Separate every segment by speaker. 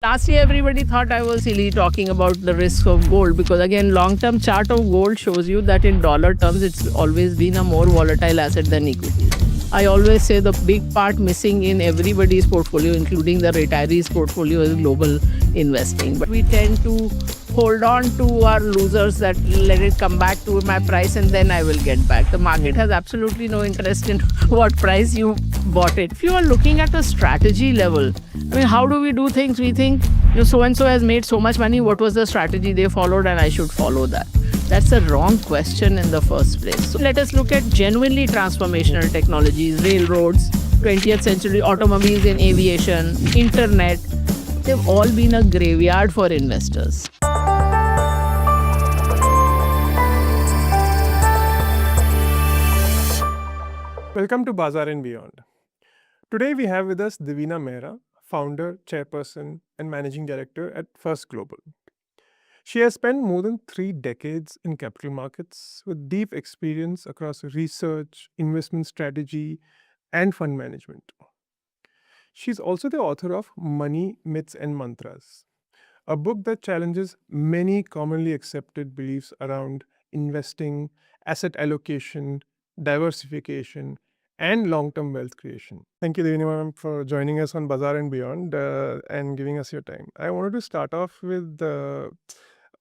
Speaker 1: Last year, everybody thought I was silly talking about the risks of gold because, again, long-term chart of gold shows you that in dollar terms, it's always been a more volatile asset than equities. I always say the big part missing in everybody's portfolio, including the retirees' portfolio, is global investing. But we tend to hold on to our losers that let it come back to my price and then I will get back. The market has absolutely no interest in what price you bought it. If you are looking at a strategy level, I mean, how do we do things? We think, so and so has made so much money. What was the strategy they followed, and I should follow that? That's a wrong question in the first place. So let us look at genuinely transformational technologies, railroads, 20th century automobiles and aviation, internet. They've all been a graveyard for investors.
Speaker 2: Welcome to Bazaar and Beyond. Today we have with us Devina Mehra, founder, chairperson, and managing director at First Global. She has spent more than 3 decades in capital markets with deep experience across research, investment strategy, and fund management. She's also the author of Money, Myths, and Mantras, a book that challenges many commonly accepted beliefs around investing, asset allocation, diversification, and long-term wealth creation. Thank you, Devina ma'am, for joining us on Bazaar and Beyond and giving us your time. I wanted to start off with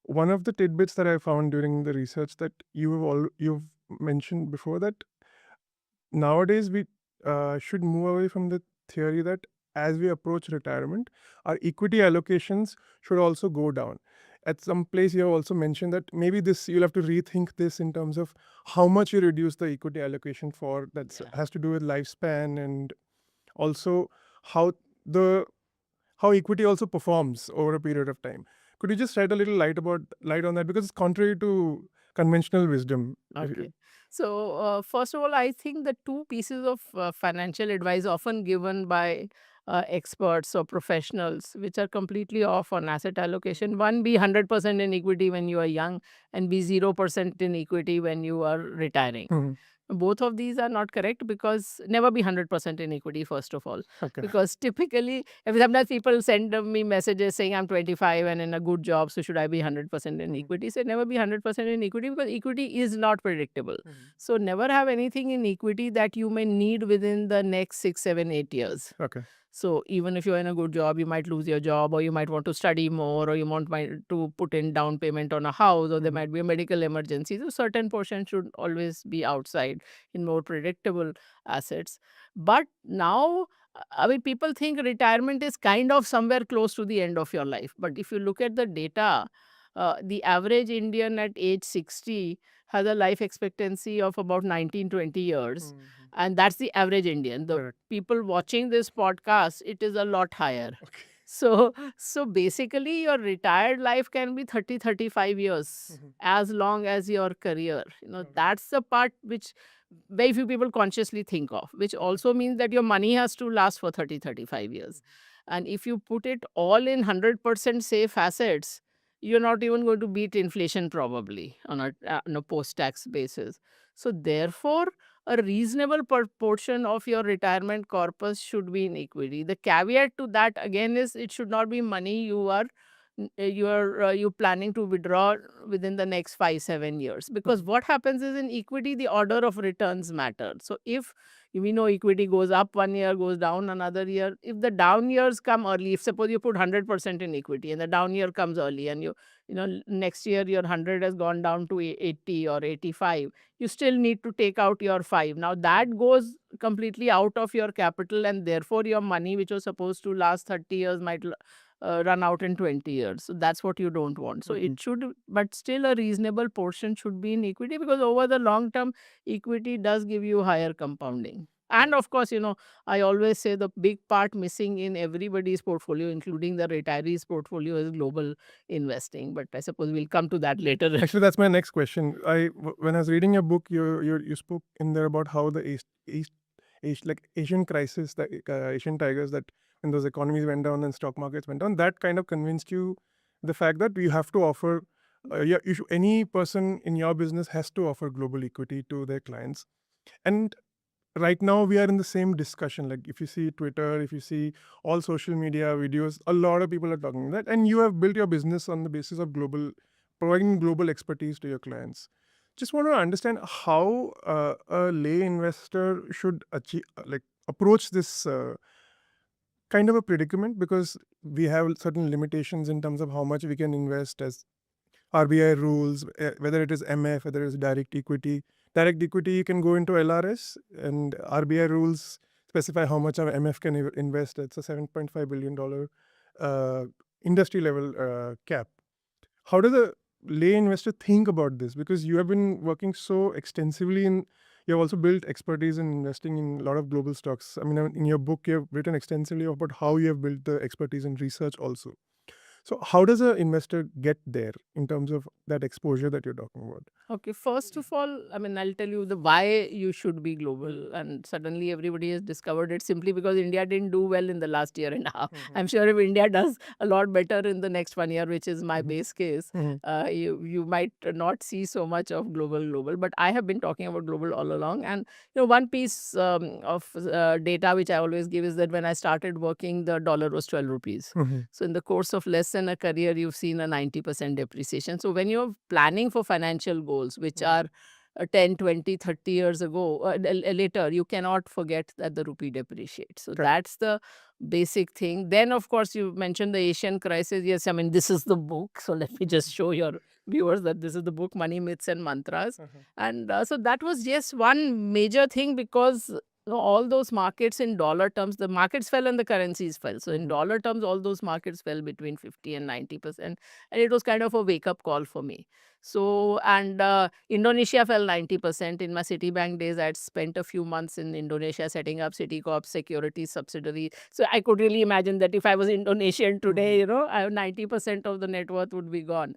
Speaker 2: one of the tidbits that I found during the research that you've mentioned before, that nowadays we should move away from the theory that as we approach retirement, our equity allocations should also go down. At some place, you have also mentioned that maybe you'll have to rethink this in terms of how much you reduce the equity allocation for. That has to do with lifespan and also how equity also performs over a period of time. Could you just shed a little light on that, because it's contrary to conventional wisdom?
Speaker 1: Okay. So, first of all, I think the two pieces of financial advice often given by experts or professionals, which are completely off on asset allocation. One, be 100% in equity when you are young, and be 0% in equity when you are retiring.
Speaker 2: Mhm.
Speaker 1: Both of these are not correct, because never be 100% in equity, first of all.
Speaker 2: Okay.
Speaker 1: Because typically, sometimes people send me messages saying I'm 25 and in a good job, so should I be 100% in equity? So never be 100% in equity, because equity is not predictable. So never have anything in equity that you may need within the next 6, 7, 8 years.
Speaker 2: Okay.
Speaker 1: So even if you're in a good job, you might lose your job, or you might want to study more, or you want to put in down payment on a house, or there might be a medical emergency. So certain portion should always be outside in more predictable assets. But now, I mean, people think retirement is kind of somewhere close to the end of your life. But if you look at the data, the average Indian at age 60 has a life expectancy of about 19, 20 years. And that's the average Indian. The
Speaker 2: Correct.
Speaker 1: people watching this podcast, it is a lot higher.
Speaker 2: Okay.
Speaker 1: So basically, your retired life can be 30, 35 years, as long as your career. That's the part which very few people consciously think of, which also means that your money has to last for 30, 35 years. And if you put it all in 100% safe assets, you're not even going to beat inflation probably on a post-tax basis. So therefore, a reasonable proportion of your retirement corpus should be in equity. The caveat to that again is it should not be money you planning to withdraw within the next 5, 7 years. Because what happens is, in equity, the order of returns matter. So if we know equity goes up one year, goes down another year, if the down years come early, if suppose you put 100% in equity and the down year comes early, and next year your 100 has gone down to 80 or 85, you still need to take out your 5. Now that goes completely out of your capital, and therefore your money, which was supposed to last 30 years, might run out in 20 years. So that's what you don't want. So it should, but still a reasonable portion should be in equity, because over the long term, equity does give you higher compounding. And of course, I always say the big part missing in everybody's portfolio, including the retirees' portfolio, is global investing. But I suppose we'll come to that later.
Speaker 2: Actually, that's my next question. When I was reading your book, you spoke in there about how the Asian crisis, the Asian tigers, that when those economies went down and stock markets went down, that kind of convinced you the fact that you have to offer, any person in your business has to offer global equity to their clients. And right now we are in the same discussion. Like if you see Twitter, if you see all social media videos, a lot of people are talking that, and you have built your business on the basis of providing global expertise to your clients. Just want to understand how a lay investor should approach this kind of a predicament, because we have certain limitations in terms of how much we can invest as RBI rules, whether it is MF, whether it is direct equity. Direct equity, you can go into LRS, and RBI rules specify how much of MF can invest. It's a $7.5 billion industry level cap. How does a lay investor think about this? Because you have been working so extensively you have also built expertise in investing in a lot of global stocks. I mean, in your book, you have written extensively about how you have built the expertise in research also. So how does an investor get there in terms of that exposure that you're talking about?
Speaker 1: Okay, first of all, I mean, I'll tell you the why you should be global. And suddenly everybody has discovered it simply because India didn't do well in the last year and a half. I'm sure if India does a lot better in the next 1 year, which is my base case, you might not see so much of global. But I have been talking about global all along. And one piece of data which I always give is that when I started working, the dollar was 12 rupees. So in the course of less than a career, you've seen a 90% depreciation. So when you're planning for financial goals, which are 10, 20, 30 years ago, later, you cannot forget that the rupee depreciates. So that's the basic thing. Then, of course, you mentioned the Asian crisis. Yes, I mean, this is the book. So let me just show your viewers that this is the book, Money, Myths and Mantras. And so that was just one major thing, because all those markets in dollar terms, the markets fell and the currencies fell. So in dollar terms, all those markets fell between 50 and 90%. And it was kind of a wake-up call for me. So, and Indonesia fell 90%. In my Citibank days, I had spent a few months in Indonesia setting up Citicorp Securities subsidiary. So I could really imagine that if I was Indonesian today, 90% of the net worth would be gone.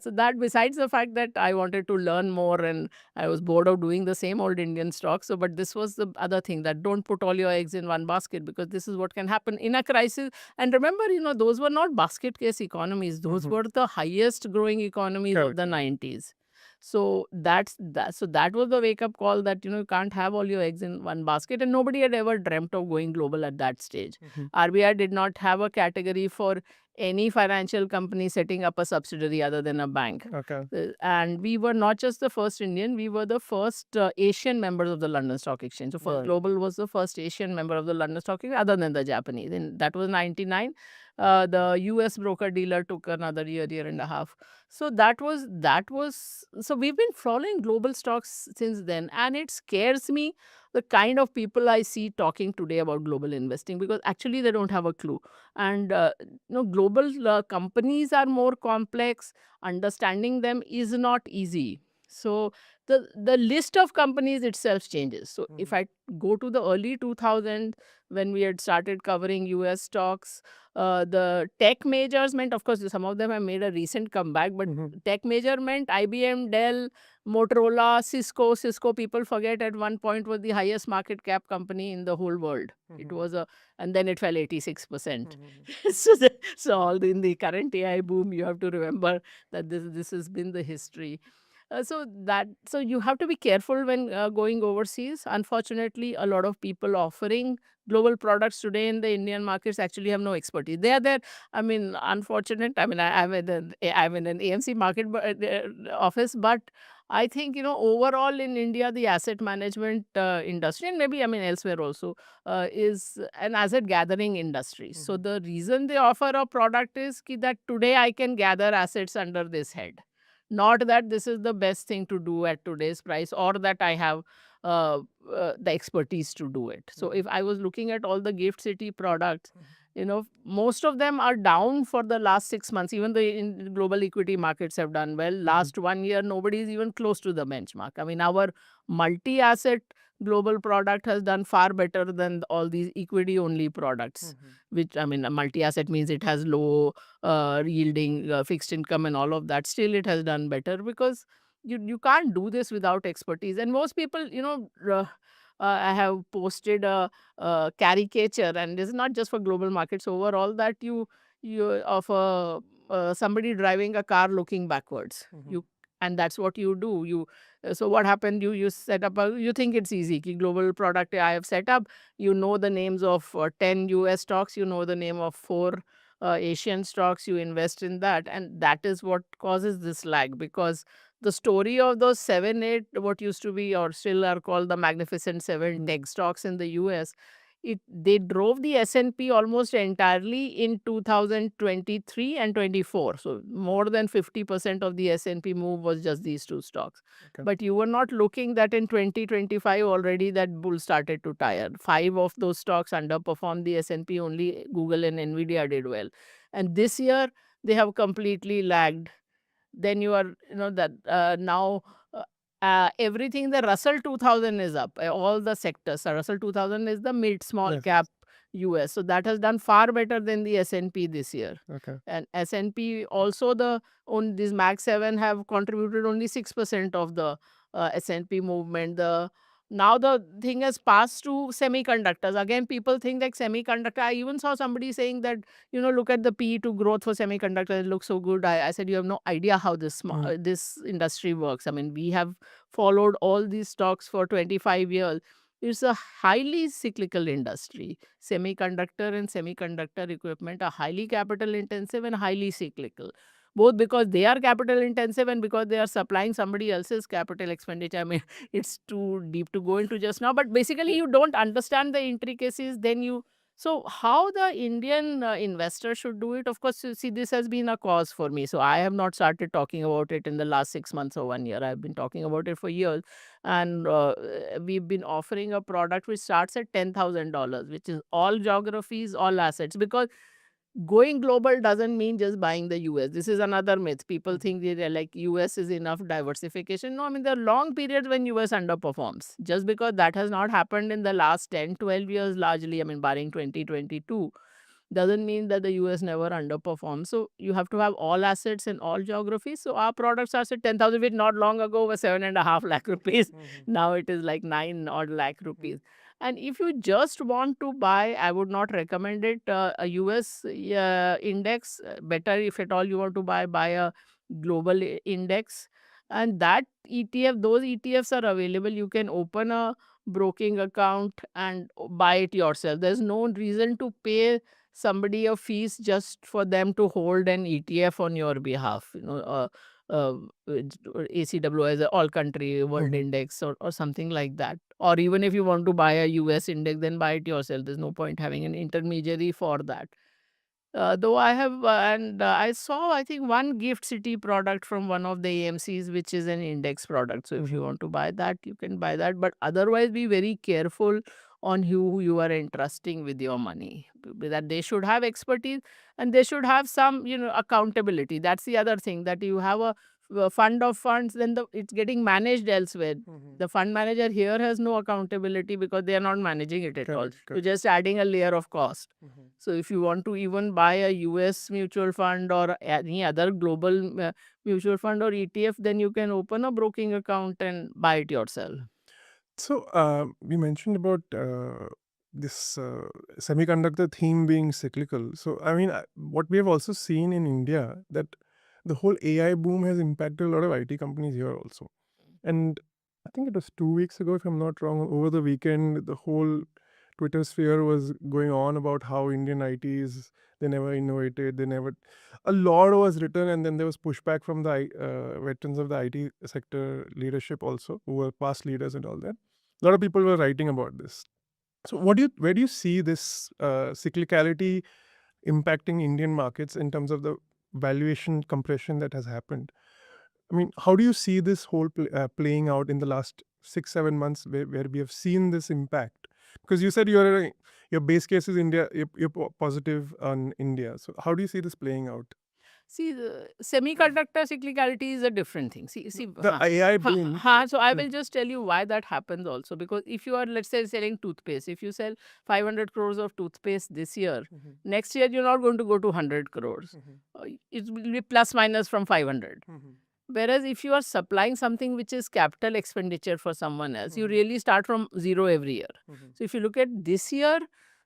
Speaker 1: So that, besides the fact that I wanted to learn more and I was bored of doing the same old Indian stocks. So, but this was the other thing, that don't put all your eggs in one basket, because this is what can happen in a crisis. And remember, those were not basket case economies. Those were the highest growing economies of the 90s. So that's that. So that was the wake up call that, you can't have all your eggs in one basket. And nobody had ever dreamt of going global at that stage. RBI did not have a category for any financial company setting up a subsidiary other than a bank.
Speaker 2: Okay.
Speaker 1: And we were not just the first Indian, we were the first Asian members of the London Stock Exchange. So First Global was the first Asian member of the London Stock Exchange other than the Japanese. And that was 99. The US broker dealer took another year and a half. So so we've been following global stocks since then. And it scares me, the kind of people I see talking today about global investing, because actually they don't have a clue. And global companies are more complex. Understanding them is not easy. So the list of companies itself changes. So if I go to the early 2000s, when we had started covering US stocks, the tech majors meant, of course, some of them have made a recent comeback, but tech major meant IBM, Dell, Motorola, Cisco. Cisco, people forget, at one point was the highest market cap company in the whole world. It was and then it fell 86%. So in the current AI boom, you have to remember that this has been the history. So you have to be careful when going overseas. Unfortunately, a lot of people offering global products today in the Indian markets actually have no expertise. They are there. I mean, unfortunate. I mean, I'm in an AMC market office, but I think, overall in India, the asset management industry, and maybe, I mean, elsewhere also, is an asset gathering industry. So the reason they offer a product is that today I can gather assets under this head. Not that this is the best thing to do at today's price, or that I have the expertise to do it. So if I was looking at all the Gift City products, most of them are down for the last 6 months. Even the global equity markets have done well. Last 1 year, nobody is even close to the benchmark. I mean, our multi-asset global product has done far better than all these equity-only products, which, I mean, a multi-asset means it has low yielding fixed income and all of that. Still, it has done better, because you can't do this without expertise. And most people, I have posted a caricature, and this is not just for global markets, overall, that you of somebody driving a car looking backwards. You And that's what you do. So what happened? You set up you think it's easy. Ki global product I have set up. You know the names of 10 US stocks. You know the name of 4 Asian stocks. You invest in that, and that is what causes this lag, because the story of those 7, 8, what used to be or still are called the Magnificent Seven tech stocks in the US, they drove the S&P almost entirely in 2023 and 24. So more than 50% of the S&P move was just these 2 stocks.
Speaker 2: Okay.
Speaker 1: But you were not looking that in 2025 already that bull started to tire. 5 of those stocks underperformed the S&P. Only Google and Nvidia did well. And this year they have completely lagged. Then you are, that now everything, the Russell 2000 is up. All the sectors. Russell 2000 is the mid small
Speaker 2: Yes.
Speaker 1: cap US. So that has done far better than the S&P this year.
Speaker 2: Okay.
Speaker 1: And S&P also, on these Mag 7 have contributed only 6% of the S&P movement. Now the thing has passed to semiconductors. Again, people think like semiconductor. I even saw somebody saying that, look at the P to growth for semiconductors. It looks so good. I said, you have no idea how this industry works. I mean, we have followed all these stocks for 25 years. It's a highly cyclical industry. Semiconductor and semiconductor equipment are highly capital intensive and highly cyclical. Both because they are capital intensive and because they are supplying somebody else's capital expenditure. I mean, it's too deep to go into just now. But basically, you don't understand the intricacies, then you. So, how the Indian investor should do it? Of course, you see, this has been a cause for me. So, I have not started talking about it in the last 6 months or 1 year. I've been talking about it for years. And we've been offering a product which starts at $10,000, which is all geographies, all assets. Because going global doesn't mean just buying the US. This is another myth. People think they're like US is enough diversification. No, I mean, there are long periods when US underperforms. Just because that has not happened in the last 10, 12 years largely, I mean, barring 2022, doesn't mean that the US never underperforms. So you have to have all assets in all geographies. So our products are at 10,000, which not long ago was 7.5 lakh rupees. Now it is like 9 odd lakh rupees. And if you just want to buy, I would not recommend it. A US index, better if at all you want to buy a global index. And that ETF, those ETFs are available. You can open a broking account and buy it yourself. There's no reason to pay somebody a fees just for them to hold an ETF on your behalf. Uh, ACW as an all country world index or something like that. Or even if you want to buy a US index, then buy it yourself. There's no point having an intermediary for that. Though I have, and I saw, I think, one Gift City product from one of the AMCs, which is an index product. So if you want to buy that, you can buy that. But otherwise, be very careful on who you are entrusting with your money. That they should have expertise and they should have some, accountability. That's the other thing, that you have a fund of funds, then it's getting managed elsewhere. The fund manager here has no accountability because they are not managing it at all. You're just adding a layer of cost. So if you want to even buy a US mutual fund or any other global mutual fund or ETF, then you can open a broking account and buy it yourself.
Speaker 2: So we mentioned about this semiconductor theme being cyclical. So I mean, what we have also seen in India, that the whole AI boom has impacted a lot of IT companies here also. And I think it was 2 weeks ago, if I'm not wrong, over the weekend, the whole Twitter sphere was going on about how Indian ITs, they never innovated, a lot was written, and then there was pushback from the veterans of the IT sector leadership also, who were past leaders and all that. A lot of people were writing about this. So where do you see this cyclicality impacting Indian markets in terms of the valuation compression that has happened? I mean, how do you see this whole playing out in the last 6-7 months, where we have seen this impact? Because you said your base case is India, you're positive on India. So how do you see this playing out?
Speaker 1: See, the semiconductor cyclicality is a different thing. See,
Speaker 2: The AI boom.
Speaker 1: so I will just tell you why that happens also. Because if you are, let's say, selling toothpaste, if you sell 500 crores of toothpaste this year, next year you're not going to go to 100 crores. It will be plus minus from 500. Whereas if you are supplying something which is capital expenditure for someone else, you really start from zero every year. So if you look at this year,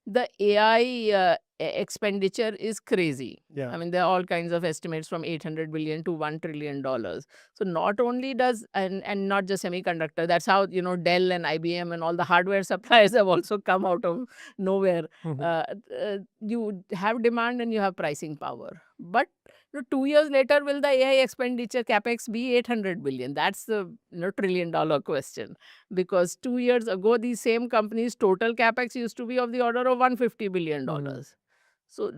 Speaker 1: the AI expenditure is crazy.
Speaker 2: Yeah.
Speaker 1: I mean, there are all kinds of estimates from 800 billion to $1 trillion. So not only does, and not just semiconductor, that's how, Dell and IBM and all the hardware suppliers have also come out of nowhere.
Speaker 2: Mhm.
Speaker 1: You have demand and you have pricing power. But 2 years later, will the AI expenditure capex be 800 billion? That's the $1 trillion question. Because 2 years ago, these same companies' total capex used to be of the order of $150 billion. So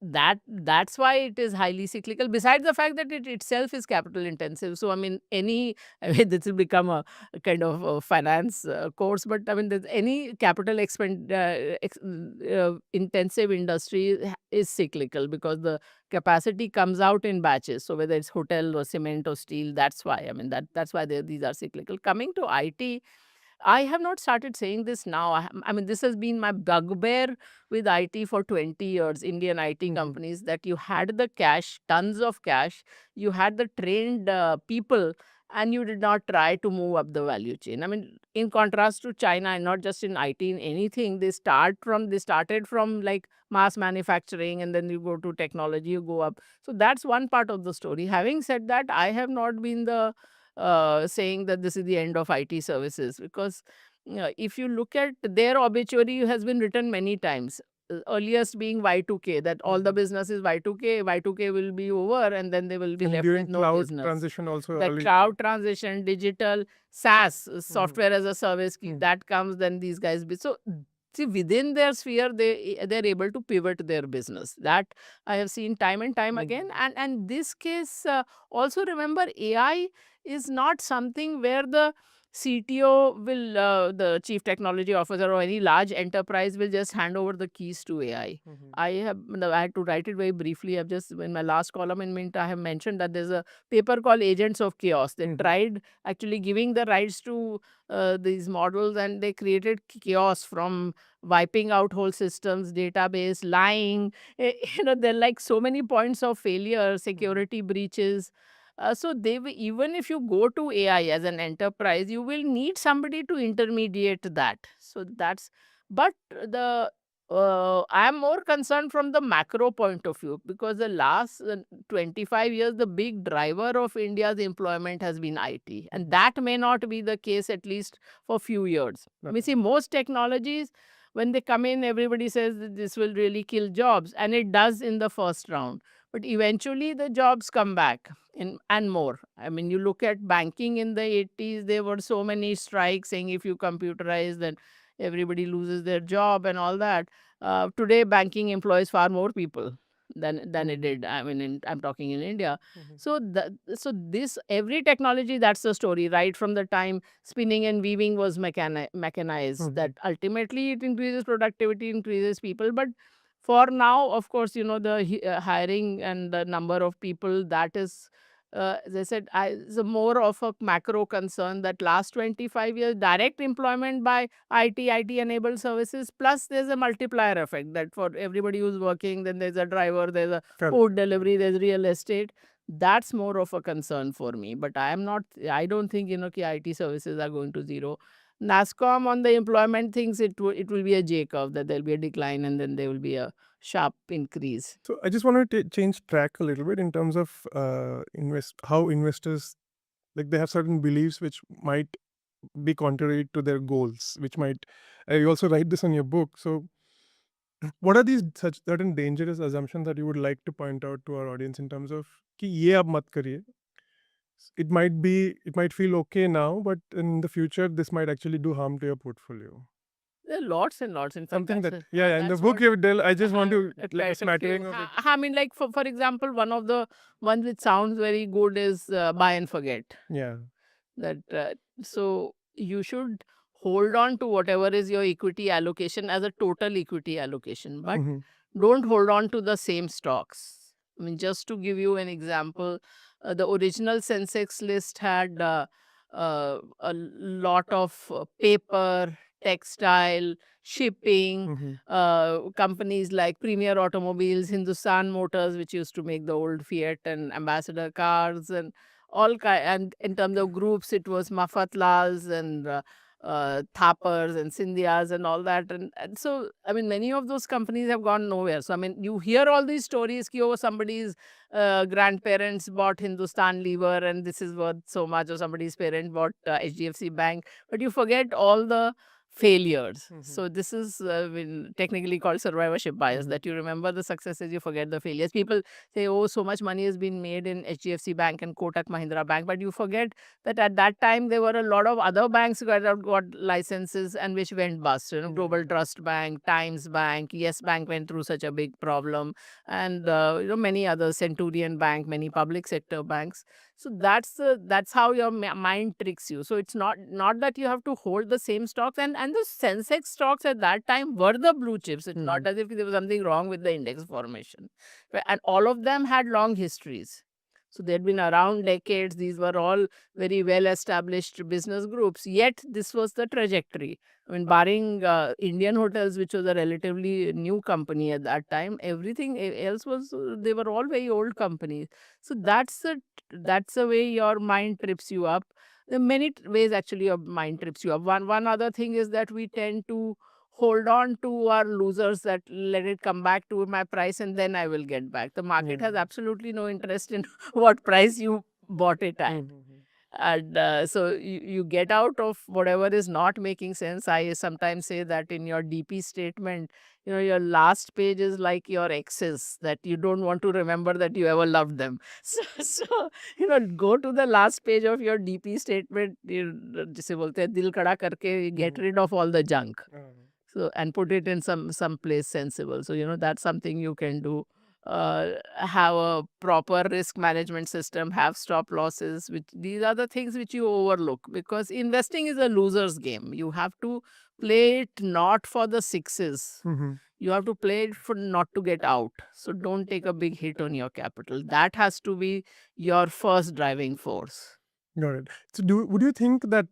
Speaker 1: that's why it is highly cyclical. Besides the fact that it itself is capital intensive. So I mean, I mean, this will become a kind of a finance course. But I mean, there's any capital intensive industry is cyclical because the capacity comes out in batches. So whether it's hotel or cement or steel, that's why. I mean, that's why these are cyclical. Coming to IT, I have not started saying this now. I mean, this has been my bugbear with IT for 20 years, Indian IT companies, that you had the cash, tons of cash, you had the trained people, and you did not try to move up the value chain. I mean, in contrast to China, and not just in IT, in anything, they started from like mass manufacturing, and then you go to technology, you go up. So that's one part of the story. Having said that, I have not been the saying that this is the end of IT services, because if you look at their obituary has been written many times. Earliest being Y2K, that all the business is Y2K, Y2K will be over, and then they will be
Speaker 2: And
Speaker 1: left
Speaker 2: during
Speaker 1: with no
Speaker 2: cloud
Speaker 1: business.
Speaker 2: transition also
Speaker 1: The
Speaker 2: early.
Speaker 1: cloud transition, digital, SaaS, software as a service, that comes, then these guys be so. See, within their sphere, they're able to pivot their business. That I have seen time and time again. And this case, also remember, AI is not something where the CTO will, the chief technology officer or any large enterprise will just hand over the keys to AI. I had to write it very briefly. I've just, in my last column in Mint, I have mentioned that there's a paper called Agents of Chaos. They tried actually giving the rights to these models, and they created chaos from wiping out whole systems, database, lying. There are like so many points of failure, security breaches. So even if you go to AI as an enterprise, you will need somebody to intermediate that. So that's, but the I am more concerned from the macro point of view, because the last 25 years, the big driver of India's employment has been IT. And that may not be the case, at least for few years. We see most technologies, when they come in, everybody says that this will really kill jobs. And it does in the first round. But eventually the jobs come back and more. I mean, you look at banking in the 80s, there were so many strikes saying if you computerize, then everybody loses their job and all that. Today, banking employs far more people than it did. I mean, I'm talking in India. So this, every technology, that's the story. Right from the time spinning and weaving was mechanized, that ultimately it increases productivity, increases people. But for now, of course, the hiring and the number of people, that is, as I said, is a more of a macro concern, that last 25 years, direct employment by IT-enabled services, plus there's a multiplier effect, that for everybody who's working, then there's a driver, there's a food delivery, there's real estate. That's more of a concern for me. But I don't think, ki IT services are going to zero. NASCOM on the employment things, it will be a J curve, that there'll be a decline and then there will be a sharp increase.
Speaker 2: So I just want to change track a little bit in terms of how investors, like, they have certain beliefs which might be contrary to their goals, which might, you also write this in your book. So what are these such certain dangerous assumptions that you would like to point out to our audience in terms of कि ये आप मत करिए. It might feel okay now, but in the future this might actually do harm to your portfolio.
Speaker 1: There are lots and lots. In fact,
Speaker 2: Something that
Speaker 1: that's
Speaker 2: in the
Speaker 1: that's
Speaker 2: book
Speaker 1: what
Speaker 2: you tell. I just want to
Speaker 1: I've
Speaker 2: like a
Speaker 1: tried to
Speaker 2: smattering
Speaker 1: few.
Speaker 2: of it.
Speaker 1: I mean, like for example, one of the ones which sounds very good is buy and forget.
Speaker 2: Yeah.
Speaker 1: That so you should hold on to whatever is your equity allocation as a total equity allocation, but don't hold on to the same stocks. I mean, just to give you an example, the original Sensex list had a lot of paper, textile, shipping, companies like Premier Automobiles, Hindustan Motors, which used to make the old Fiat and Ambassador cars, and all kind. And in terms of groups, it was Mafatlals and Thappers and Scindias and all that. And so, I mean, many of those companies have gone nowhere. So, I mean, you hear all these stories, ki, oh, somebody's grandparents bought Hindustan Lever and this is worth so much, or somebody's parent bought HDFC Bank. But you forget all the failures. So this is technically called survivorship bias, that you remember the successes, you forget the failures. People say, oh, so much money has been made in HDFC Bank and Kotak Mahindra Bank, but you forget that at that time there were a lot of other banks who got licenses and which went bust. Global Trust Bank, Times Bank, Yes Bank went through such a big problem, and many others, Centurion Bank, many public sector banks. So that's how your mind tricks you. So it's not that you have to hold the same stocks, and the Sensex stocks at that time were the blue chips. It's not as if there was something wrong with the index formation, and all of them had long histories. So they'd been around decades. These were all very well established business groups. Yet this was the trajectory. I mean, barring Indian Hotels, which was a relatively new company at that time, everything else was, they were all very old companies. So that's the way your mind trips you up. There are many ways actually your mind trips you up. One other thing is that we tend to hold on to our losers, that let it come back to my price and then I will get back. The market has absolutely no interest in what price you bought it at. And so you get out of whatever is not making sense. I sometimes say that in your DP statement, your last page is like your exes, that you don't want to remember that you ever loved them. So go to the last page of your DP statement, जिसे बोलते हैं दिल कड़ा करके, get rid of all the junk. So, and put it in some place sensible. So, that's something you can do. Have a proper risk management system, have stop losses, which these are the things which you overlook, because investing is a loser's game. You have to play it not for the sixes. You have to play it for not to get out. So don't take a big hit on your capital. That has to be your first driving force.
Speaker 2: Got it. So would you think that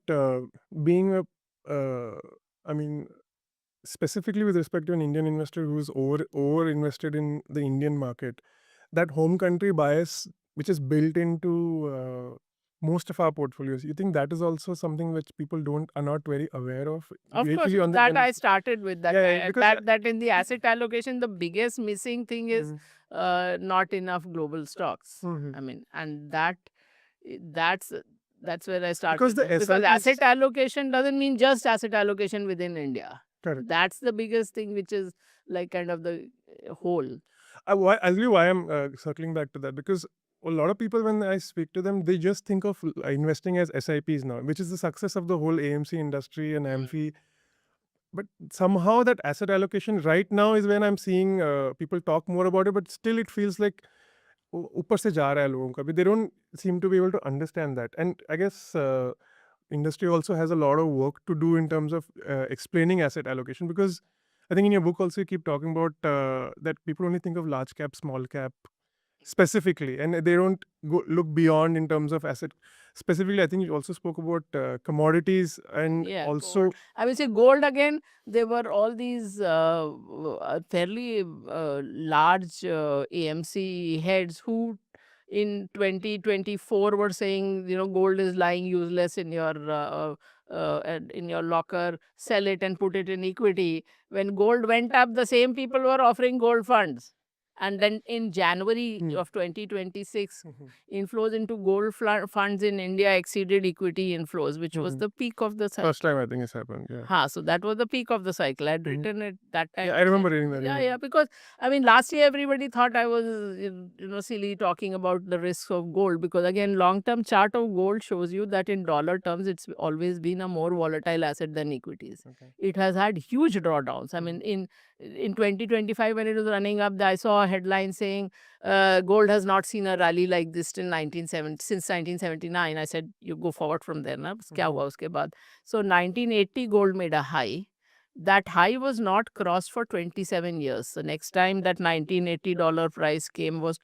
Speaker 2: being I mean, specifically with respect to an Indian investor who's over invested in the Indian market, that home country bias which is built into most of our portfolios, you think that is also something which people are not very aware of?
Speaker 1: Of course,
Speaker 2: Usually on
Speaker 1: that I started with that.
Speaker 2: Yeah, because
Speaker 1: that in the asset allocation, the biggest missing thing is not enough global stocks. I mean, and that's where I started.
Speaker 2: Because the
Speaker 1: because
Speaker 2: SIPs
Speaker 1: asset allocation doesn't mean just asset allocation within India.
Speaker 2: Correct.
Speaker 1: That's the biggest thing, which is like kind of the whole.
Speaker 2: I'll tell you why I'm circling back to that, because a lot of people, when I speak to them, they just think of investing as SIPs now, which is the success of the whole AMC industry and AMFI. But somehow that asset allocation right now is when I'm seeing people talk more about it, but still it feels like ऊपर से जा रहा है लोगों का. But they don't seem to be able to understand that. And I guess industry also has a lot of work to do in terms of explaining asset allocation, because I think in your book also you keep talking about that people only think of large cap, small cap specifically, and they don't look beyond in terms of asset. Specifically, I think you also spoke about commodities and also
Speaker 1: gold. I will say gold again. There were all these fairly large AMC heads who in 2024 were saying, gold is lying useless in your locker, sell it and put it in equity. When gold went up, the same people were offering gold funds. And then in January of 2026, inflows into gold funds in India exceeded equity inflows, which was the peak of the cycle.
Speaker 2: First time I think it's happened. Yeah.
Speaker 1: So that was the peak of the cycle. I'd written it that time.
Speaker 2: Yeah, I remember reading that.
Speaker 1: Yeah, because I mean, last year everybody thought I was, silly talking about the risks of gold, because again, long-term chart of gold shows you that in dollar terms, it's always been a more volatile asset than equities. It has had huge drawdowns. I mean, in 2025, when it was running up, I saw a headline saying gold has not seen a rally like this since 1979. I said, you go forward from there. Na? Kya hua uske baad? So 1980, gold made a high. That high was not crossed for 27 years. The next time that $1980 price came was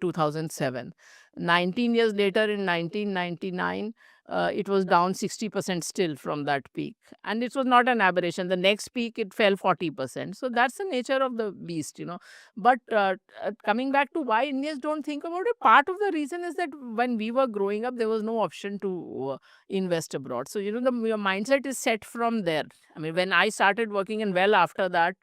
Speaker 1: 2007. 19 years later, in 1999, it was down 60% still from that peak. And it was not an aberration. The next peak, it fell 40%. So that's the nature of the beast. But coming back to why Indians don't think about it, part of the reason is that when we were growing up, there was no option to invest abroad. So, your mindset is set from there. I mean, when I started working, and well after that,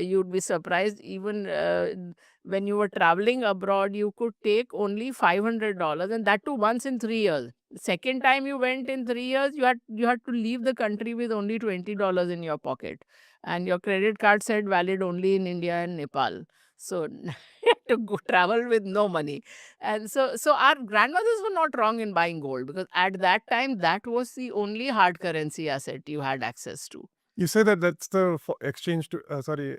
Speaker 1: you'd be surprised, even when you were traveling abroad, you could take only $500, and that too once in 3 years. Second time you went in 3 years, you had to leave the country with only $20 in your pocket, and your credit card said valid only in India and Nepal. So you had to go travel with no money. And so our grandmothers were not wrong in buying gold, because at that time that was the only hard currency asset you had access to.
Speaker 2: You say that that's the exchange to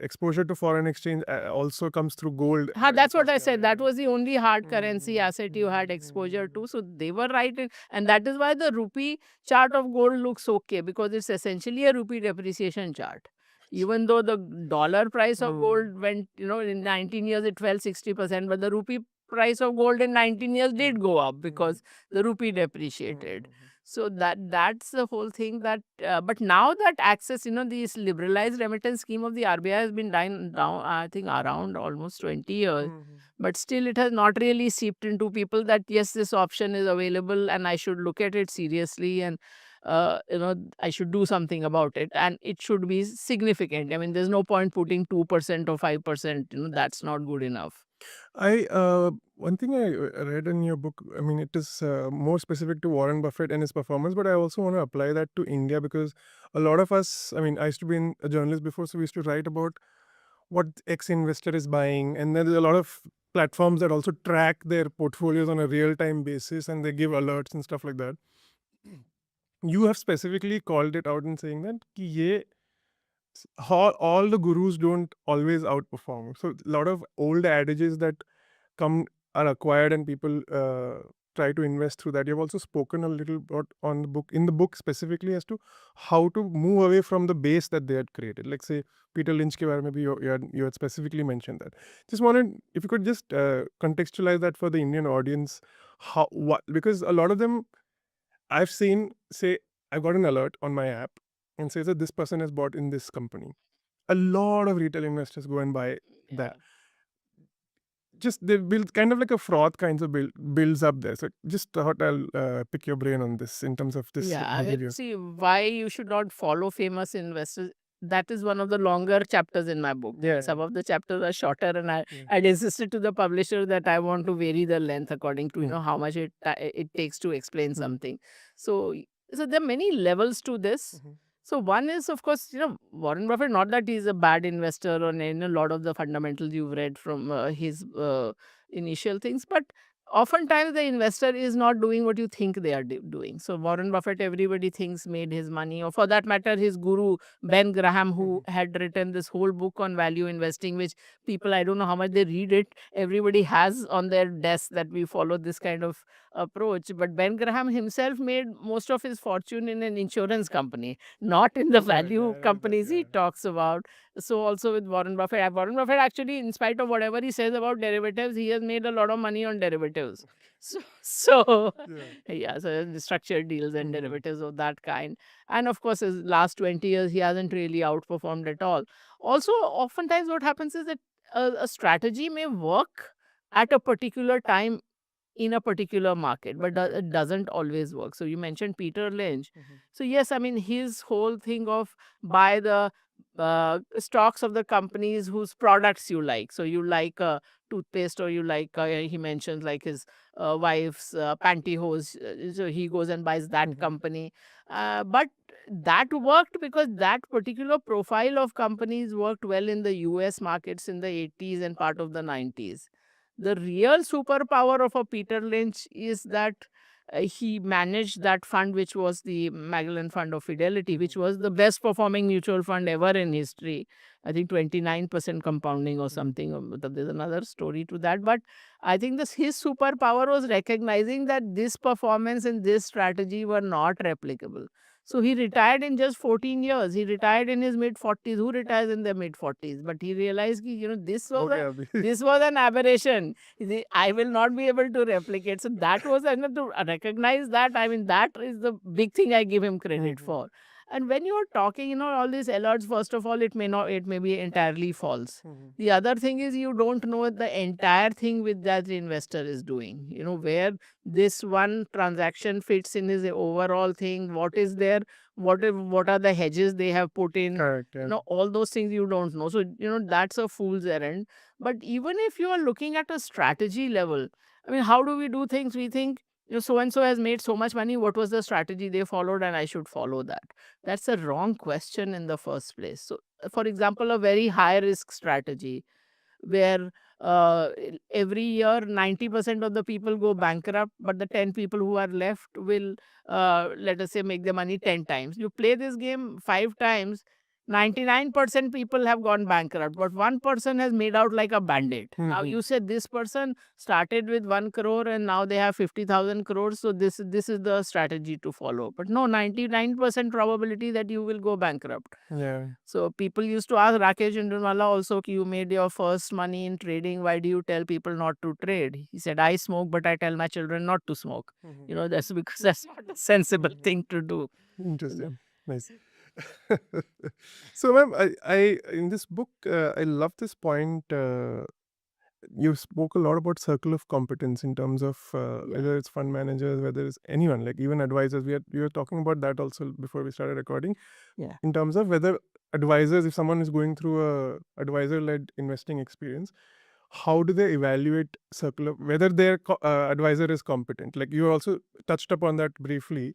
Speaker 2: exposure to foreign exchange also comes through gold.
Speaker 1: That's what I said. That was the only hard currency asset you had exposure to. So they were right. And that is why the rupee chart of gold looks okay, because it's essentially a rupee depreciation chart. Even though the dollar price of gold went, in 19 years it fell 60%, but the rupee price of gold in 19 years did go up because the rupee depreciated. So that's the whole thing. But now that access, this liberalized remittance scheme of the RBI has been down, I think, around almost 20 years. But still, it has not really seeped into people that yes, this option is available and I should look at it seriously, and I should do something about it, and it should be significant. I mean, there's no point putting 2% or 5%. That's not good enough.
Speaker 2: One thing I read in your book, I mean, it is more specific to Warren Buffett and his performance, but I also want to apply that to India, because a lot of us, I mean, I used to be a journalist before, so we used to write about what X investor is buying, and then there's a lot of platforms that also track their portfolios on a real-time basis, and they give alerts and stuff like that. You have specifically called it out in saying that ki ye, all the gurus don't always outperform. So a lot of old adages that are acquired, and people try to invest through that. You've also spoken a little bit in the book specifically as to how to move away from the base that they had created. Like say Peter Lynch ke bare mein bhi you had specifically mentioned that. Just wanted, if you could just contextualize that for the Indian audience, because a lot of them I've seen say, I've got an alert on my app and says that this person has bought in this company. A lot of retail investors go and buy that. Just they build kind of like a froth kinds of builds up there. So just thought I'll pick your brain on this in terms of this behavior.
Speaker 1: See, why you should not follow famous investors. That is one of the longer chapters in my book. Some of the chapters are shorter, and I'd insisted to the publisher that I want to vary the length according to how much it takes to explain something. So there are many levels to this. So one is, of course, Warren Buffett, not that he's a bad investor or in a lot of the fundamentals you've read from his initial things, but oftentimes the investor is not doing what you think they are doing. So Warren Buffett, everybody thinks, made his money, or for that matter, his guru, Ben Graham, who had written this whole book on value investing, which people, I don't know how much they read it. Everybody has on their desk that we follow this kind of approach. But Ben Graham himself made most of his fortune in an insurance company, not in the value companies he talks about. So also with Warren Buffett. Warren Buffett actually, in spite of whatever he says about derivatives, he has made a lot of money on derivatives. So structured deals and derivatives of that kind. And of course, his last 20 years, he hasn't really outperformed at all. Also, oftentimes what happens is that a strategy may work at a particular time in a particular market, but it doesn't always work. So you mentioned Peter Lynch. So yes, I mean, his whole thing of buy the stocks of the companies whose products you like. So you like toothpaste, or you like, he mentions like his wife's pantyhose. So he goes and buys that company. But that worked because that particular profile of companies worked well in the US markets in the 80s and part of the 90s. The real superpower of a Peter Lynch is that he managed that fund, which was the Magellan Fund of Fidelity, which was the best performing mutual fund ever in history. I think 29% compounding or something. There's another story to that. But I think his superpower was recognizing that this performance and this strategy were not replicable. So he retired in just 14 years. He retired in his mid 40s. Who retires in their mid 40s? But he realized, this was
Speaker 2: Okay, Abhi.
Speaker 1: this was an aberration. I will not be able to replicate. So that was enough to recognize that. I mean, that is the big thing I give him credit for. And when you're talking, all these alerts, first of all, it may be entirely false. The other thing is you don't know the entire thing with that the investor is doing. Where this one transaction fits in his overall thing. What is there? What are the hedges they have put in?
Speaker 2: Correct. Yeah.
Speaker 1: All those things you don't know. So that's a fool's errand. But even if you are looking at a strategy level, I mean, how do we do things? We think, so and so has made so much money. What was the strategy they followed, and I should follow that? That's a wrong question in the first place. So, for example, a very high risk strategy where every year 90% of the people go bankrupt, but the 10 people who are left will, let us say, make the money 10 times. You play this game 5 times, 99% people have gone bankrupt, but one person has made out like a bandit. Now you said this person started with 1 crore and now they have 50,000 crores, so this is the strategy to follow. But no, 99% probability that you will go bankrupt.
Speaker 2: Yeah.
Speaker 1: So people used to ask Rakesh Jhunjhunwala also, you made your first money in trading. Why do you tell people not to trade? He said, I smoke, but I tell my children not to smoke. That's because that's not a sensible thing to do.
Speaker 2: Interesting. Nice. So, ma'am, I in this book, I love this point. You spoke a lot about circle of competence in terms of whether it's fund managers, whether it's anyone, like even advisors. We were talking about that also before we started recording.
Speaker 1: Yeah.
Speaker 2: In terms of whether advisors, if someone is going through a advisor-led investing experience, how do they evaluate circle of whether their advisor is competent? Like you also touched upon that briefly.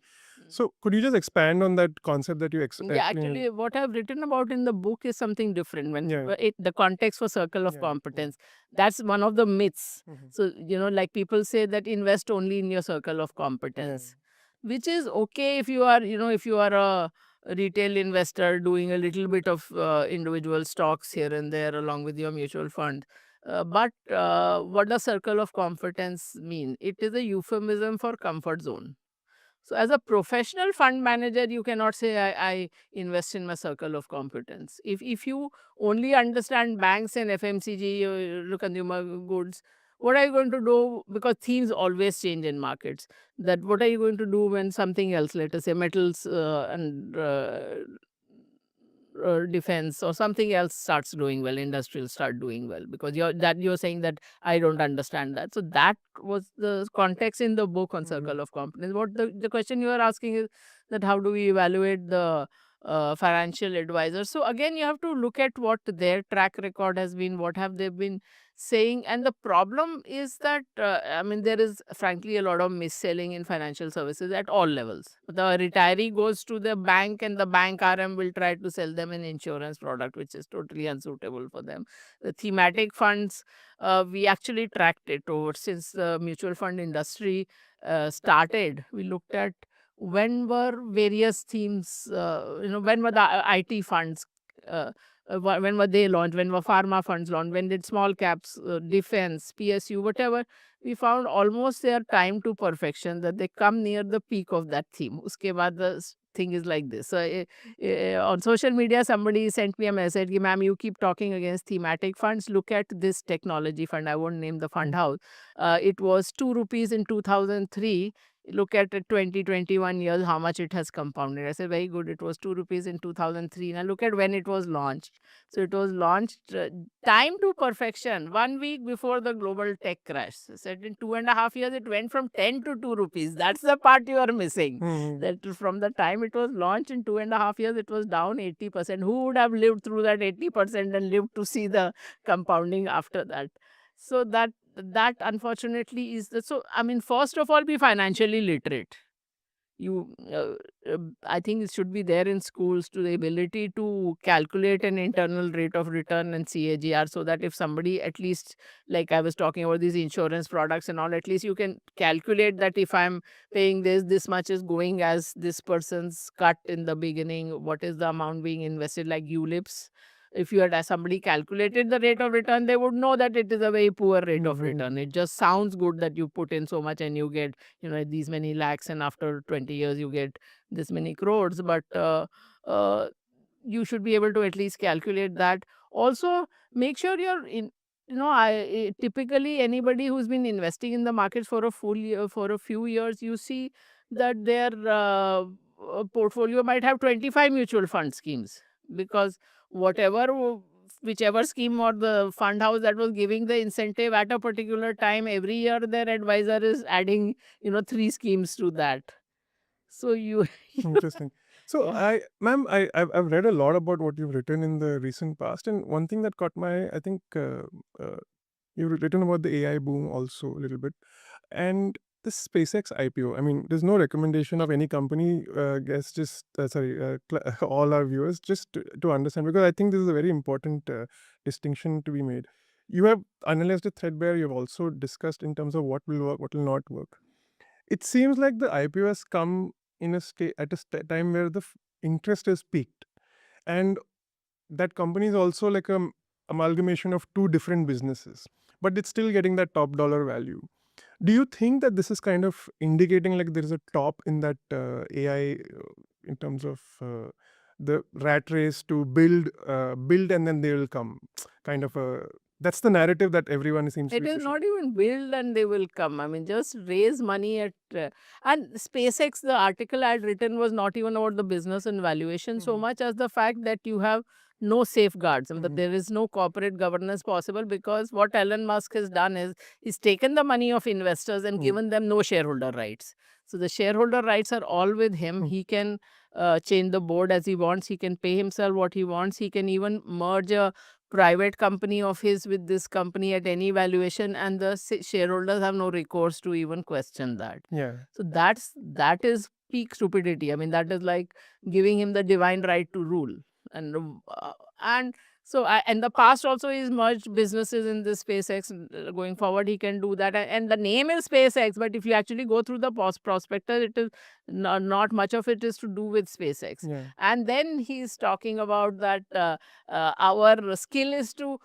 Speaker 2: So could you just expand on that concept that you
Speaker 1: Yeah,
Speaker 2: explained?
Speaker 1: actually, what I've written about in the book is something different. When
Speaker 2: Yeah.
Speaker 1: the context for circle of
Speaker 2: Yeah,
Speaker 1: competence, that's one of the myths. So like people say that invest only in your circle of competence, which is okay if you are, if you are a retail investor doing a little bit of individual stocks here and there along with your mutual fund. But what does circle of competence mean? It is a euphemism for comfort zone. So, as a professional fund manager, you cannot say, I invest in my circle of competence. If you only understand banks and FMCG, consumer goods, what are you going to do? Because themes always change in markets. That what are you going to do when something else, let us say metals and defense or something else starts doing well, industrial start doing well, because you're saying that I don't understand that. So that was the context in the book on circle of competence. What the question you are asking is that how do we evaluate the financial advisors? So again, you have to look at what their track record has been, what have they been saying. And the problem is that I mean, there is frankly a lot of mis-selling in financial services at all levels. The retiree goes to the bank and the bank RM will try to sell them an insurance product which is totally unsuitable for them. The thematic funds, we actually tracked it over since the mutual fund industry started. We looked at when were various themes, when were the IT funds, when were they launched, when were pharma funds launched, when did small caps, defense, PSU, whatever. We found almost their time to perfection, that they come near the peak of that theme. Uske baad the thing is like this. So, on social media, somebody sent me a message, ma'am, you keep talking against thematic funds. Look at this technology fund. I won't name the fund house. It was 2 rupees in 2003. Look at it, 21 years, how much it has compounded. I said, very good. It was 2 rupees in 2003. Now look at when it was launched. So it was launched time to perfection, 1 week before the global tech crash. So said in 2.5 years, it went from 10 to 2 rupees. That's the part you are missing. That from the time it was launched in 2.5 years, it was down 80%. Who would have lived through that 80% and lived to see the compounding after that? So that unfortunately is so. I mean, first of all, be financially literate. I think it should be there in schools, to the ability to calculate an internal rate of return and CAGR, so that if somebody, at least like I was talking about these insurance products and all, at least you can calculate that if I'm paying this much is going as this person's cut in the beginning, what is the amount being invested, like ULIPs. if you had somebody calculated the rate of return, they would know that it is a very poor rate of return. It just sounds good that you put in so much and you get, these many lakhs, and after 20 years you get this many crores. But uh, you should be able to at least calculate that. Also, make sure you're in. Typically anybody who's been investing in the markets for a full year, for a few years, you see that their portfolio might have 25 mutual fund schemes, because whichever scheme or the fund house that was giving the incentive at a particular time, every year their advisor is adding, three schemes to that. So you
Speaker 2: Interesting. So,
Speaker 1: yeah.
Speaker 2: ma'am, I've read a lot about what you've written in the recent past, and one thing that caught my, I think, you've written about the AI boom also a little bit, and the SpaceX IPO. I mean, there's no recommendation of any company. Guess just all our viewers just to understand, because I think this is a very important distinction to be made. You have analyzed it threadbare. You've also discussed in terms of what will work, what will not work. It seems like the IPO has come in a time where the interest is peaked, and that company is also like a amalgamation of two different businesses, but it's still getting that top dollar value. Do you think that this is kind of indicating like there is a top in that AI in terms of the rat race to build and then they will come, kind of a, that's the narrative that everyone seems to
Speaker 1: It
Speaker 2: be
Speaker 1: is
Speaker 2: pushing.
Speaker 1: not even build and they will come. I mean, just raise money at. And SpaceX, the article I had written was not even about the business and valuation so much as the fact that you have no safeguards. I mean, that there is no corporate governance possible, because what Elon Musk has done is he's taken the money of investors and given them no shareholder rights. So the shareholder rights are all with him. He can change the board as he wants. He can pay himself what he wants. He can even merge a private company of his with this company at any valuation, and the shareholders have no recourse to even question that.
Speaker 2: Yeah.
Speaker 1: So that is peak stupidity. I mean, that is like giving him the divine right to rule. And so and the past also he's merged businesses in this SpaceX. Going forward he can do that, and the name is SpaceX, but if you actually go through the prospectus, it is not much of it is to do with SpaceX.
Speaker 2: Yeah.
Speaker 1: And then he's talking about that our skill is to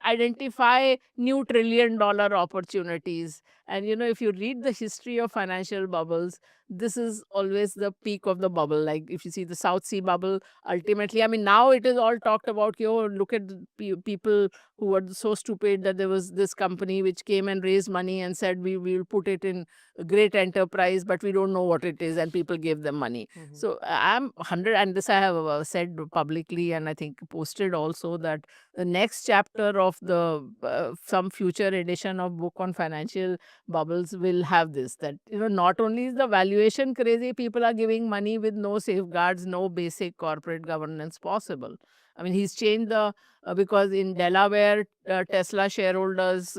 Speaker 1: identify new $1 trillion opportunities. And if you read the history of financial bubbles, this is always the peak of the bubble. Like if you see the South Sea bubble, ultimately, I mean, now it is all talked about, look at the people who were so stupid that there was this company which came and raised money and said we will put it in a great enterprise, but we don't know what it is, and people gave them money. So I'm 100, and this I have said publicly, and I think posted also, that the next chapter of the some future edition of book on financial bubbles will have this, that not only is the valuation crazy, people are giving money with no safeguards, no basic corporate governance possible. I mean, he's changed the because in Delaware, Tesla shareholders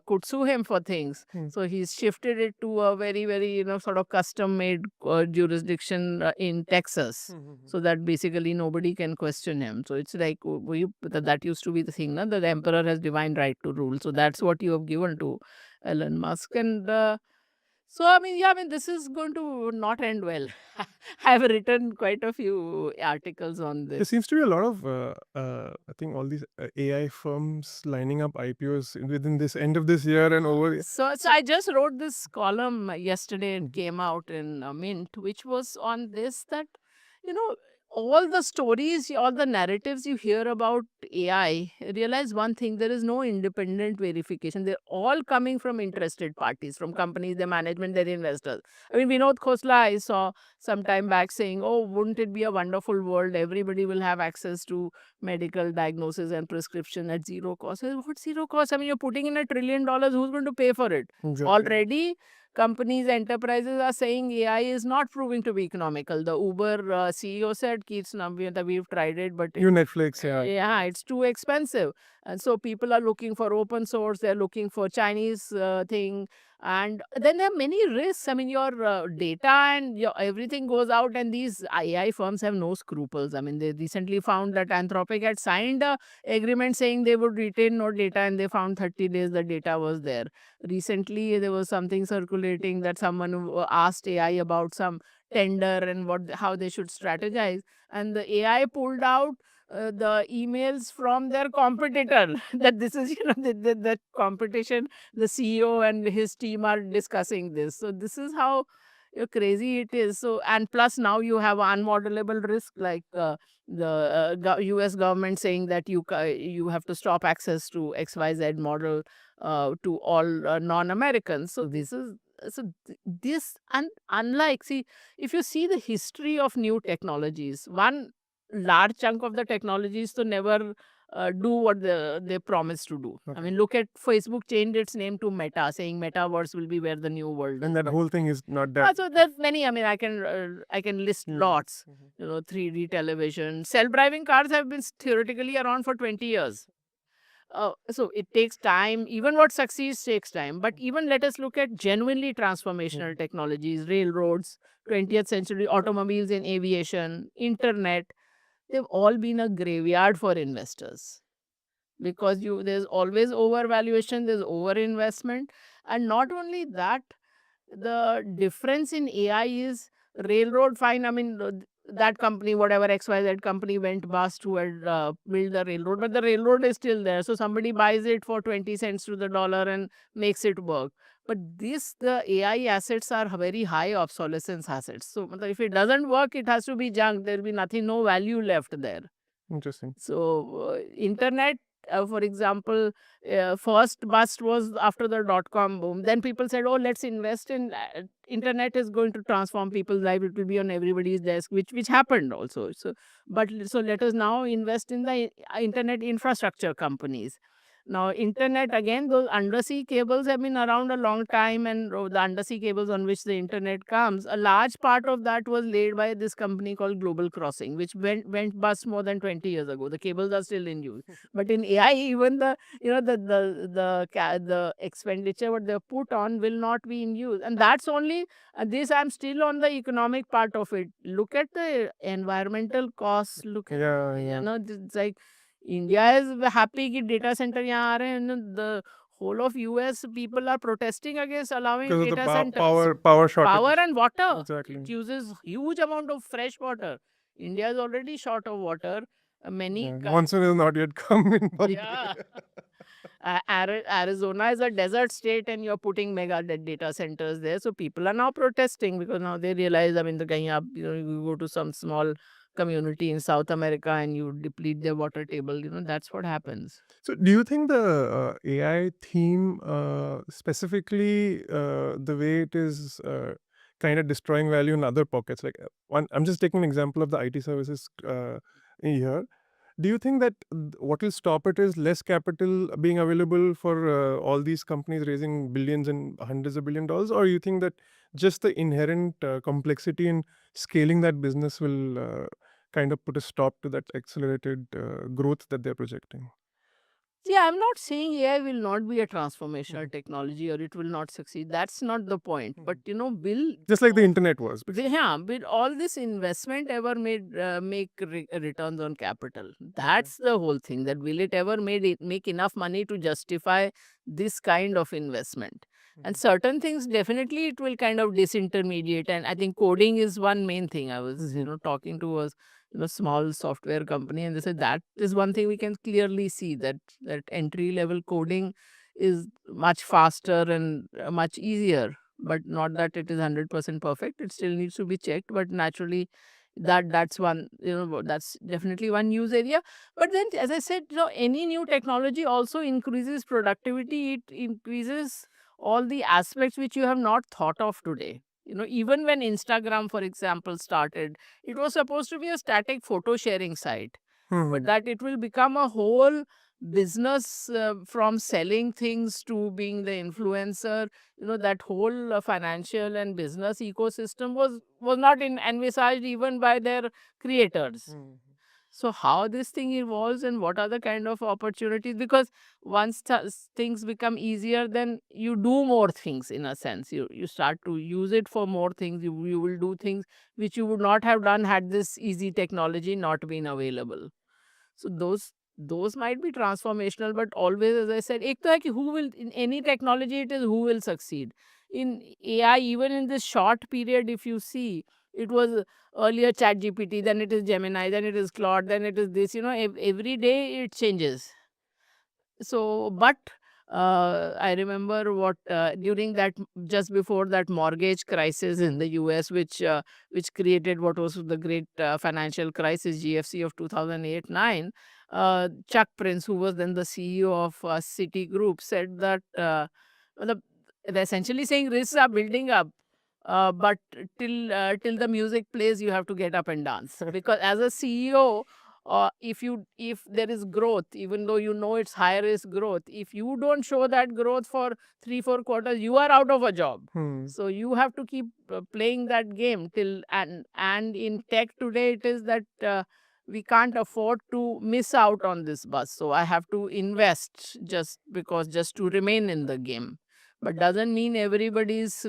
Speaker 1: could sue him for things. So he's shifted it to a very, very, sort of custom made jurisdiction in Texas, so that basically nobody can question him. So it's like that used to be the thing, that the emperor has divine right to rule. So that's what you have given to Elon Musk. And so, I mean, yeah, I mean, this is going to not end well. I've written quite a few articles on
Speaker 2: There
Speaker 1: this.
Speaker 2: seems to be a lot of, I think, all these AI firms lining up IPOs within this end of this year and over.
Speaker 1: So I just wrote this column yesterday. It came out in Mint, which was on this, that, you know, all the stories, all the narratives you hear about AI, realize one thing: there is no independent verification. They're all coming from interested parties, from companies, their management, their investors. I mean, Vinod Khosla, I saw some time back saying, oh, wouldn't it be a wonderful world? Everybody will have access to medical diagnosis and prescription at zero cost. I said, what zero cost? I mean, you're putting in $1 trillion. Who's going to pay for it?
Speaker 2: Exactly.
Speaker 1: Already, companies, enterprises are saying AI is not proving to be economical. The Uber CEO said, Keith Nambia, we've tried it, but
Speaker 2: You Netflix, yeah.
Speaker 1: yeah, it's too expensive. And so people are looking for open source. They're looking for Chinese thing. And then there are many risks. I mean, your data and your everything goes out, and these AI firms have no scruples. I mean, they recently found that Anthropic had signed a agreement saying they would retain no data, and they found 30 days the data was there. Recently, there was something circulating that someone asked AI about some tender and how they should strategize, and the AI pulled out the emails from their competitor that this is, the competition, the CEO and his team are discussing this. So this is how crazy it is. So, and plus now you have unmodelable risk, like the US government saying that you have to stop access to XYZ model to all non-Americans. So this is, this, and unlike, see, if you see the history of new technologies, one large chunk of the technologies to never do what they promised to do. I
Speaker 2: Okay.
Speaker 1: mean, look at Facebook changed its name to Meta, saying Metaverse will be where the new world
Speaker 2: And
Speaker 1: is.
Speaker 2: that
Speaker 1: But
Speaker 2: whole thing is not that.
Speaker 1: so there's many. I mean, I can list lots. 3D television, self-driving cars have been theoretically around for 20 years. So it takes time. Even what succeeds takes time. But even let us look at genuinely transformational technologies, railroads, 20th century automobiles and aviation, internet. They've all been a graveyard for investors because there's always overvaluation, there's overinvestment, and not only that, the difference in AI is railroad fine. I mean, that company, whatever XYZ company went bust who had built the railroad, but the railroad is still there. So somebody buys it for 20 cents to the dollar and makes it work. But the AI assets are very high obsolescence assets. So if it doesn't work, it has to be junk. There will be nothing, no value left there.
Speaker 2: Interesting.
Speaker 1: So, internet, for example, first bust was after the dot-com boom. Then people said, oh, let's invest in internet is going to transform people's life. It will be on everybody's desk, which happened also. So let us now invest in the internet infrastructure companies. Now, internet, again, those undersea cables have been around a long time, and the undersea cables on which the internet comes, a large part of that was laid by this company called Global Crossing, which went bust more than 20 years ago. The cables are still in use. But in AI, even the expenditure what they put on will not be in use. And that's only this. I'm still on the economic part of it. Look at the environmental costs. Look at,
Speaker 2: Yeah.
Speaker 1: it's like India is happy कि data center यहाँ आ रहे हैं, and the whole of US people are protesting against allowing
Speaker 2: Because of the
Speaker 1: data centers.
Speaker 2: power shortage.
Speaker 1: Power and water.
Speaker 2: Exactly.
Speaker 1: It uses huge amount of fresh water. India is already short of water. Many
Speaker 2: Yeah, monsoon has not yet come in Bombay.
Speaker 1: yeah. Arizona is a desert state, and you're putting mega data centers there. So people are now protesting because now they realize, I mean, you go to some small community in South America and you deplete their water table. That's what happens.
Speaker 2: So, do you think the AI theme, specifically the way it is kind of destroying value in other pockets, like I'm just taking an example of the IT services in here. Do you think that what will stop it is less capital being available for all these companies raising billions and hundreds of $1 billion, or you think that just the inherent complexity in scaling that business will kind of put a stop to that accelerated growth that they're projecting?
Speaker 1: See, I'm not saying AI will not be a transformational technology or it will not succeed. That's not the point. But will
Speaker 2: Just like the internet was.
Speaker 1: will all this investment ever make returns on capital? That's the whole thing. That will it ever make enough money to justify this kind of investment? And certain things definitely it will kind of disintermediate. And I think coding is one main thing. I was talking to a small software company, and they said that is one thing we can clearly see, that entry level coding is much faster and much easier, but not that it is 100% perfect. It still needs to be checked, but naturally that's one, that's definitely one use area. But then, as I said, any new technology also increases productivity. It increases all the aspects which you have not thought of today. Even when Instagram, for example, started, it was supposed to be a static photo sharing site, but that it will become a whole business, from selling things to being the influencer. That whole financial and business ecosystem was not envisaged even by their creators. So how this thing evolves and what are the kind of opportunities, because once things become easier, then you do more things. In a sense, you start to use it for more things. You will do things which you would not have done had this easy technology not been available. So those might be transformational, but always, as I said, ek to hai ki who will, in any technology it is who will succeed. in AI, even in this short period, if you see, it was earlier Chat GPT, then it is Gemini, then it is Claude, then it is this. Every day it changes. So, but I remember what during that, just before that mortgage crisis in the US, which created what was the great financial crisis, GFC of 2008-9. Chuck Prince, who was then the CEO of Citigroup, said that the, they're essentially saying risks are building up. But till the music plays, you have to get up and dance, because as a CEO, if there is growth, even though you know it's high risk growth, if you don't show that growth for 3-4 quarters, you are out of a job. So you have to keep playing that game till, and in tech today it is that we can't afford to miss out on this bus. So I have to invest just to remain in the game. But doesn't mean everybody's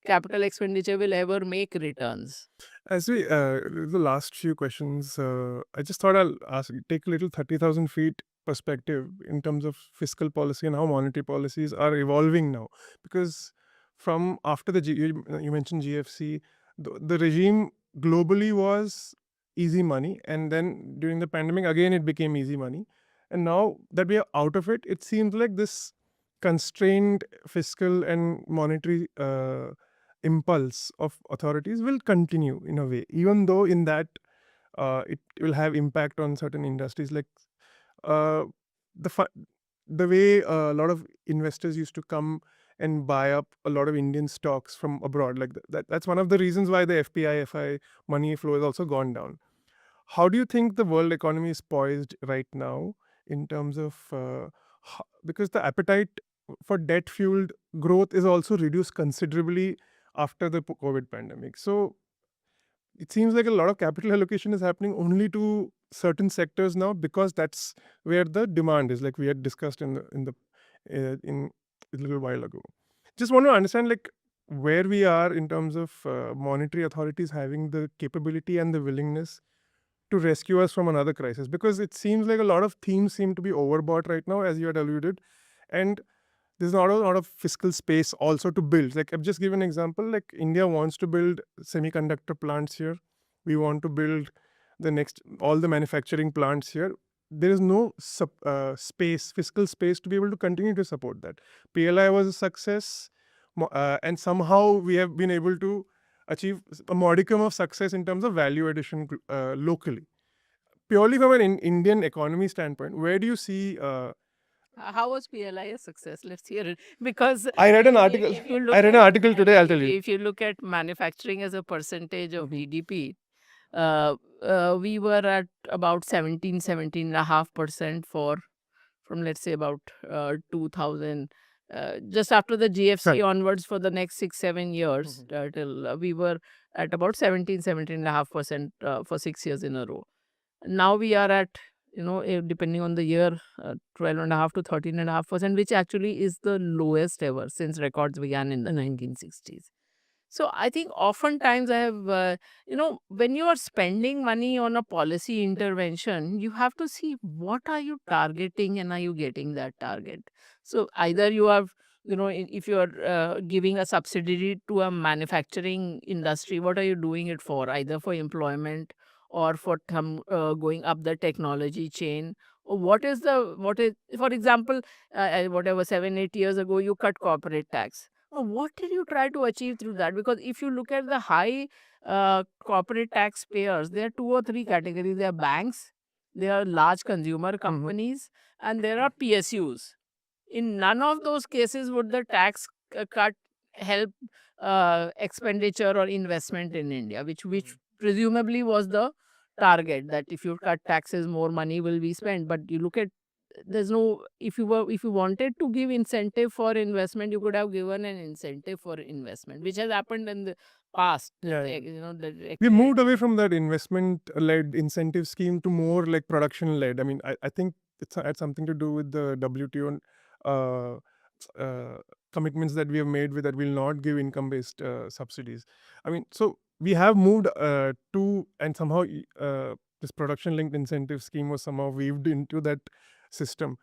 Speaker 1: capital expenditure will ever make returns.
Speaker 2: As we the last few questions, I just thought I'll take a little 30,000 feet perspective in terms of fiscal policy and how monetary policies are evolving now. Because from after you mentioned GFC, the regime globally was easy money, and then during the pandemic again it became easy money, and now that we are out of it, it seems like this constrained fiscal and monetary impulse of authorities will continue in a way, even though in that it will have impact on certain industries, like uh, the the way a lot of investors used to come and buy up a lot of Indian stocks from abroad. Like that's one of the reasons why the FPI money flow has also gone down. How do you think the world economy is poised right now in terms of because the appetite for debt fueled growth is also reduced considerably after the COVID pandemic. So it seems like a lot of capital allocation is happening only to certain sectors now, because that's where the demand is, like we had discussed in a little while ago. Just want to understand like where we are in terms of monetary authorities having the capability and the willingness to rescue us from another crisis, because it seems like a lot of themes seem to be overbought right now, as you had alluded, and there's not a lot of fiscal space also to build. Like I've just given an example, like India wants to build semiconductor plants here. We want to build all the manufacturing plants here. There is no fiscal space to be able to continue to support that. PLI was a success, and somehow we have been able to achieve a modicum of success in terms of value addition locally. Purely from an Indian economy standpoint, where do you see
Speaker 1: how was PLI a success? Let's hear it. Because
Speaker 2: I read an article. I read an article today. I'll tell you.
Speaker 1: If you look at manufacturing as a percentage of GDP, we were at about 17.5% from, let's say, about 2000. Just after the GFC
Speaker 2: Right.
Speaker 1: onwards, for the next 6-7 years, till we were at about 17.5% for 6 years in a row. Now we are at, depending on the year, 12.5 to 13.5%, which actually is the lowest ever since records began in the 1960s. So I think oftentimes I have, when you are spending money on a policy intervention, you have to see what are you targeting and are you getting that target. So either you have, if you are giving a subsidy to a manufacturing industry, what are you doing it for? Either for employment or for going up the technology chain. Or what is, for example, whatever, 7-8 years ago, you cut corporate tax. What did you try to achieve through that? Because if you look at the high corporate taxpayers, there are 2 or 3 categories. There are banks, there are large consumer companies, and there are PSUs. In none of those cases would the tax cut help expenditure or investment in India, which presumably was the target, that if you cut taxes, more money will be spent. But you look at, there's no, if you wanted to give incentive for investment, you could have given an incentive for investment, which has happened in the past.
Speaker 2: Yeah. We
Speaker 1: We
Speaker 2: moved away from that investment led incentive scheme to more like production led. I mean, I think it's had something to do with the WTO uh, commitments that we have made with that will not give income based subsidies. I mean, so we have moved to, and somehow this production linked incentive scheme was somehow weaved into that system.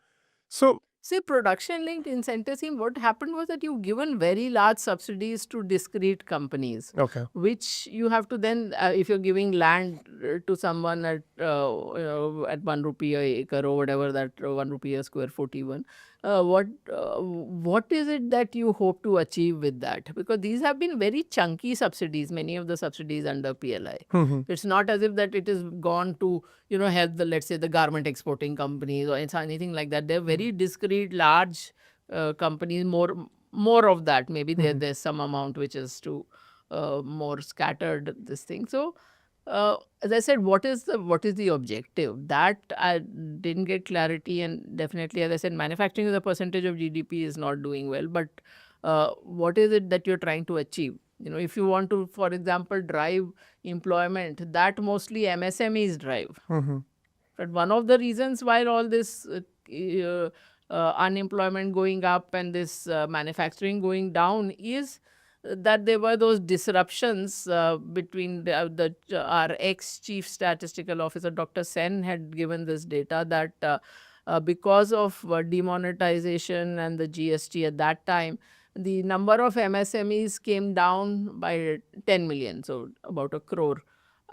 Speaker 2: So
Speaker 1: See, production-linked incentive scheme, what happened was that you've given very large subsidies to discrete companies,
Speaker 2: Okay.
Speaker 1: which you have to then, if you're giving land to someone at 1 rupee a acre or whatever that 1 rupee a square foot even, what is it that you hope to achieve with that? Because these have been very chunky subsidies, many of the subsidies under PLI.
Speaker 2: Mhm.
Speaker 1: It's not as if that it is gone to help the, let's say, the garment exporting companies or anything like that. They're very discrete, large companies. More of that. Maybe there's some amount which is to more scattered this thing. So as I said, what is the objective? That I didn't get clarity, and definitely, as I said, manufacturing as a percentage of GDP is not doing well. But what is it that you're trying to achieve? If you want to, for example, drive employment, that mostly MSMEs drive.
Speaker 2: Mhm.
Speaker 1: But one of the reasons why all this unemployment going up and this manufacturing going down is that there were those disruptions between our ex-chief statistical officer, Dr. Sen, had given this data that because of demonetization and the GST at that time, the number of MSMEs came down by 10 million, so about a crore.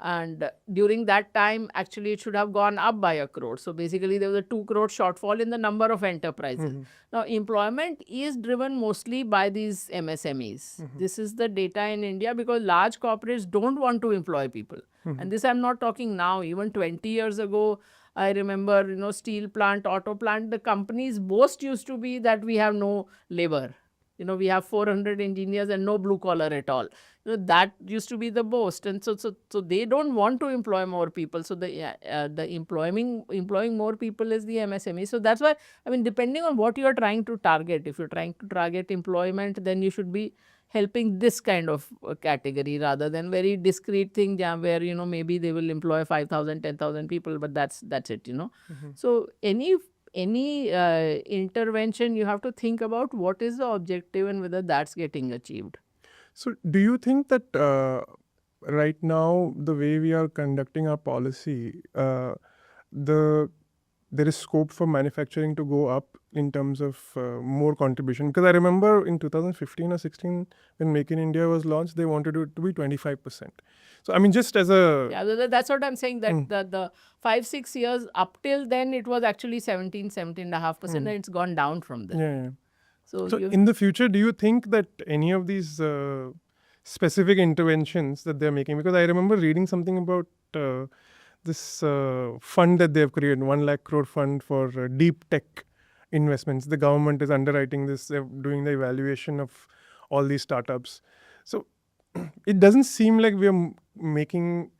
Speaker 1: And during that time, actually, it should have gone up by a crore. So basically, there was a 2 crore shortfall in the number of enterprises. Now, employment is driven mostly by these MSMEs. This is the data in India because large corporates don't want to employ people. And this I'm not talking now. Even 20 years ago, I remember, steel plant, auto plant, the company's boast used to be that we have no labor. We have 400 engineers and no blue collar at all. That used to be the boast, and so they don't want to employ more people. So the employing more people is the MSME. So that's why, I mean, depending on what you are trying to target, if you're trying to target employment, then you should be helping this kind of category rather than very discrete thing where maybe they will employ 5,000, 10,000 people, but that's it. So any intervention, you have to think about what is the objective and whether that's getting achieved.
Speaker 2: So, do you think that right now, the way we are conducting our policy, there is scope for manufacturing to go up in terms of more contribution? Because I remember in 2015 or 16, when Make in India was launched, they wanted it to be 25%. So, I mean, just as a...
Speaker 1: Yeah, that's what I'm saying, that the 5-6 years up till then, it was actually 17.5%, and it's gone down from there.
Speaker 2: Yeah.
Speaker 1: So
Speaker 2: in the future, do you think that any of these specific interventions that they're making, because I remember reading something about this fund that they've created, 1 lakh crore fund for deep tech investments. The government is underwriting this, they're doing the evaluation of all these startups. So it doesn't seem like we're making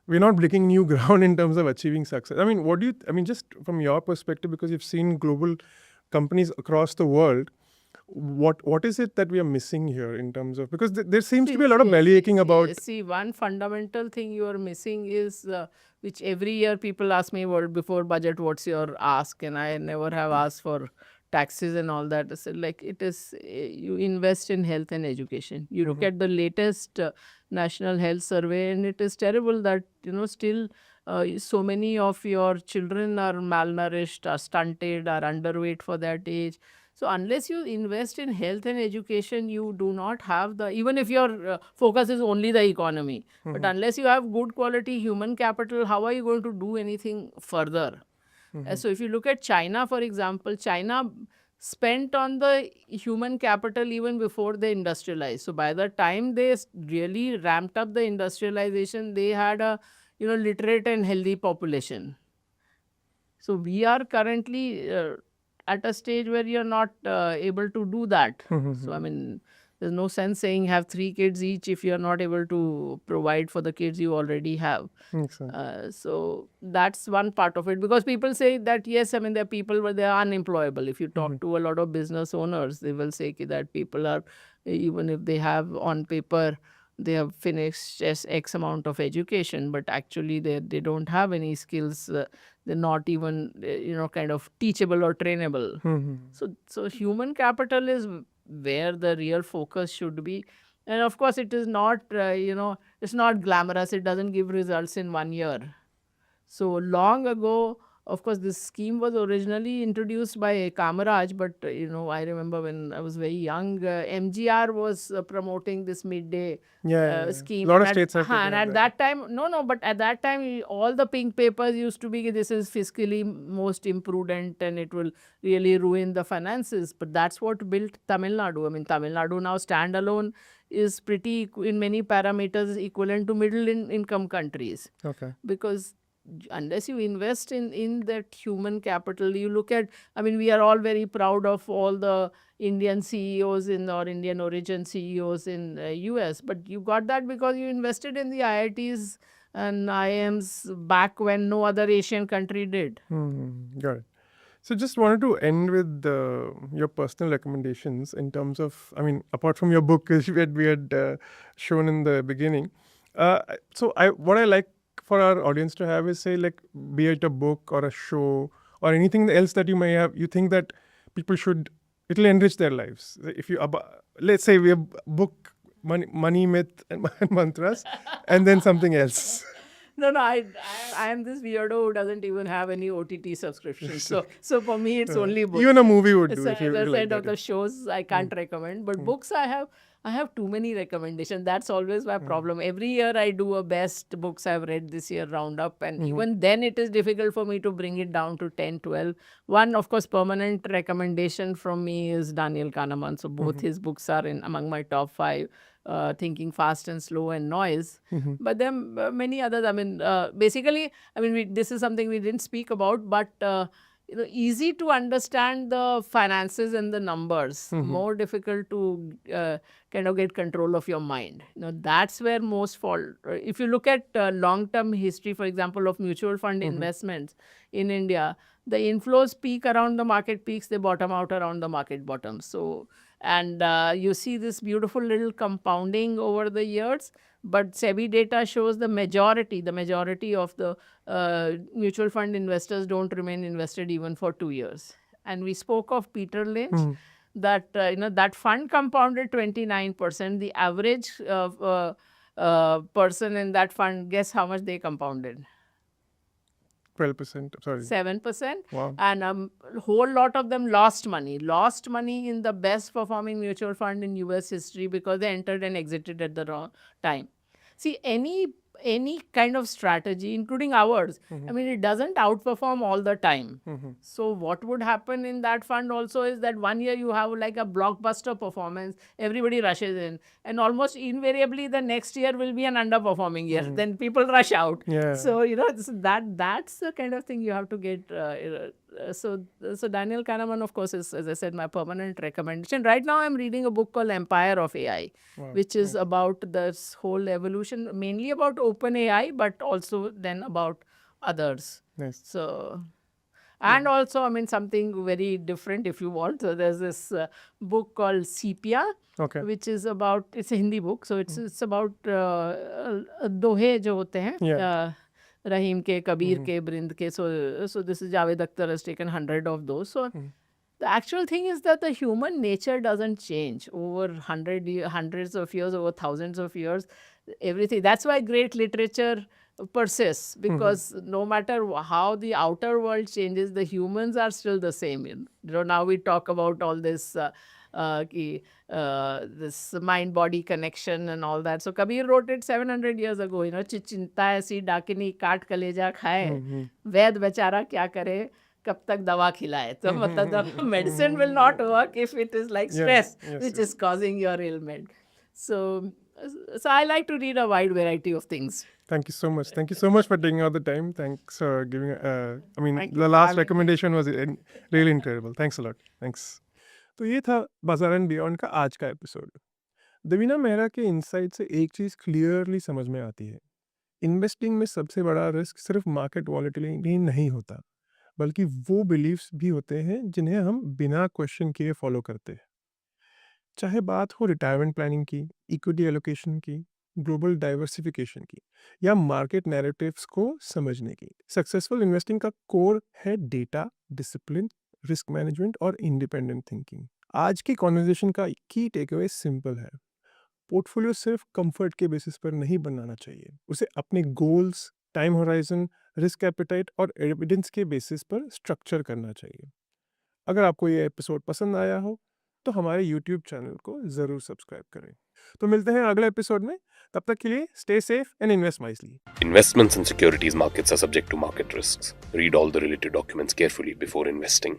Speaker 2: we're not breaking new ground in terms of achieving success. I mean, just from your perspective, because you've seen global companies across the world, what is it that we are missing here in terms of, because there seems to be a lot of bellyaching about...
Speaker 1: See, one fundamental thing you are missing is, which every year people ask me, before budget, what's your ask? And I never have asked for taxes and all that. So it is, you invest in health and education. You look at the latest National Health Survey, and it is terrible that, still so many of your children are malnourished, are stunted, are underweight for that age. So unless you invest in health and education, you do not have even if your focus is only the economy, but unless you have good quality human capital, how are you going to do anything further? So if you look at China, for example, China spent on the human capital even before they industrialized. So by the time they really ramped up the industrialization, they had a literate and healthy population. So we are currently at a stage where you're not able to do that. So I mean, there's no sense saying have 3 kids each if you're not able to provide for the kids you already have. So that's one part of it, because people say that, yes, I mean, there are people where they are unemployable. If you talk to a lot of business owners, they will say that people are, even if they have on paper, they have finished just X amount of education, but actually they don't have any skills. They're not even, kind of teachable or trainable. So human capital is where the real focus should be. And of course, it is not, it's not glamorous. It doesn't give results in 1 year. So long ago, Of course, this scheme was originally introduced by Kamaraj, but I remember when I was very young, MGR was promoting this midday
Speaker 2: Yeah.
Speaker 1: scheme,
Speaker 2: A lot of states have
Speaker 1: and
Speaker 2: taken up
Speaker 1: at
Speaker 2: that.
Speaker 1: that time, no, but at that time, all the pink papers used to be this is fiscally most imprudent and it will really ruin the finances. But that's what built Tamil Nadu. I mean, Tamil Nadu now standalone is pretty in many parameters equivalent to middle income countries,
Speaker 2: Okay.
Speaker 1: because unless you invest in that human capital, you look at, I mean, we are all very proud of all the Indian CEOs or Indian origin CEOs in US, but you got that because you invested in the IITs and IIMs back when no other Asian country did.
Speaker 2: Got it. So just wanted to end with your personal recommendations in terms of, I mean, apart from your book, which we had shown in the beginning. What I like for our audience to have is, say, like, be it a book or a show or anything else that you may have, you think that people should, it'll enrich their lives. If you, let's say we have book, money myth and mantras, and then something else.
Speaker 1: No, I am this weirdo who doesn't even have any OTT subscriptions. So for me, it's only books.
Speaker 2: Even a movie would do
Speaker 1: So
Speaker 2: if you
Speaker 1: as I
Speaker 2: like
Speaker 1: said, of
Speaker 2: that.
Speaker 1: the shows, I can't recommend. But books, I have too many recommendations. That's always my problem. Every year I do a best books I've read this year roundup. And even then it is difficult for me to bring it down to 10, 12. One, of course, permanent recommendation from me is Daniel Kahneman. So both his books are in among my top 5. Thinking Fast and Slow and Noise. But then many others. I mean, basically, I mean, this is something we didn't speak about, but easy to understand the finances and the numbers. More difficult to kind of get control of your mind. That's where most fall. If you look at long-term history, for example, of mutual fund investments in India, the inflows peak around the market peaks, they bottom out around the market bottoms. So, and you see this beautiful little compounding over the years, but SEBI data shows the majority of the mutual fund investors don't remain invested even for 2 years. And we spoke of Peter Lynch, that that fund compounded 29%. The average person in that fund, guess how much they compounded?
Speaker 2: 12%. Sorry.
Speaker 1: 7%.
Speaker 2: Wow.
Speaker 1: And a whole lot of them lost money in the best performing mutual fund in US history because they entered and exited at the wrong time. See, any kind of strategy, including ours, I mean, it doesn't outperform all the time. So what would happen in that fund also is that one year you have like a blockbuster performance, everybody rushes in, and almost invariably the next year will be an underperforming year. Then people rush out.
Speaker 2: Yeah.
Speaker 1: So that's the kind of thing you have to get. So Daniel Kahneman, of course, is, as I said, my permanent recommendation. Right now, I'm reading a book called Empire of AI, which is about this whole evolution, mainly about open AI, but also then about others.
Speaker 2: Nice.
Speaker 1: So, and also, I mean, something very different if you want. So there's this book called Sepia,
Speaker 2: Okay.
Speaker 1: which is about, it's a Hindi book, so it's about दोहे जो होते हैं,
Speaker 2: Yeah.
Speaker 1: Rahim ke, Kabir ke, Brind ke. So this is Javed Akhtar has taken 100 of those. So the actual thing is that the human nature doesn't change over hundreds of years, over thousands of years. Everything. That's why great literature persists, because no matter how the outer world changes, the humans are still the same. Now we talk about all this this mind-body connection and all that. So Kabir wrote it 700 years ago. चिंता ऐसी डाकिनी काट कलेजा खाए, वैद बेचारा क्या करे, कब तक दवा खिलाए. So मतलब the medicine will not work if it is like stress, which is causing your ailment. So I like to read a wide variety of things.
Speaker 2: Thank you so much. Thank you so much for taking out the time. Thanks for giving. I mean,
Speaker 1: Thank you
Speaker 2: the
Speaker 1: for
Speaker 2: last
Speaker 1: having me.
Speaker 2: recommendation was really incredible. Thanks a lot. Thanks. तो ये था बाजार and beyond का आज का episode. दवीना Mehra के insight से एक चीज़ क्लियरली समझ में आती है. इन्वेस्टिंग में सबसे बड़ा रिस्क सिर्फ मार्केट वॉलेटिलिटी नहीं होता, बल्कि वो बिलीव्स भी होते हैं जिन्हें हम बिना क्वेश्चन किए फॉलो करते हैं. चाहे बात हो रिटायरमेंट प्लानिंग की, इक्विटी एलोकेशन की, ग्लोबल डाइवर्सिफिकेशन की, या मार्केट नैरेटिव्स को समझने की. सक्सेसफुल इन्वेस्टिंग का कोर है डेटा, डिसिप्लिन, रिस्क मैनेजमेंट और इंडिपेंडेंट थिंकिंग. आज की कॉन्वर्सेशन का की टेकअवे सिंपल है. पोर्टफोलियो सिर्फ कंफर्ट के बेसिस पर नहीं बनाना चाहिए. उसे अपने goals, time horizon, risk appetite और एविडेंस के बेसिस पर स्ट्रक्चर करना चाहिए। अगर आपको ये एपिसोड पसंद आया हो तो हमारे यूट्यूब चैनल को ज़रूर सब्सक्राइब करें। तो मिलते हैं अगले एपिसोड में, तब तक के लिए stay safe and invest wisely.
Speaker 3: Investments in securities markets are subject to market risks. Read all the related documents carefully before investing.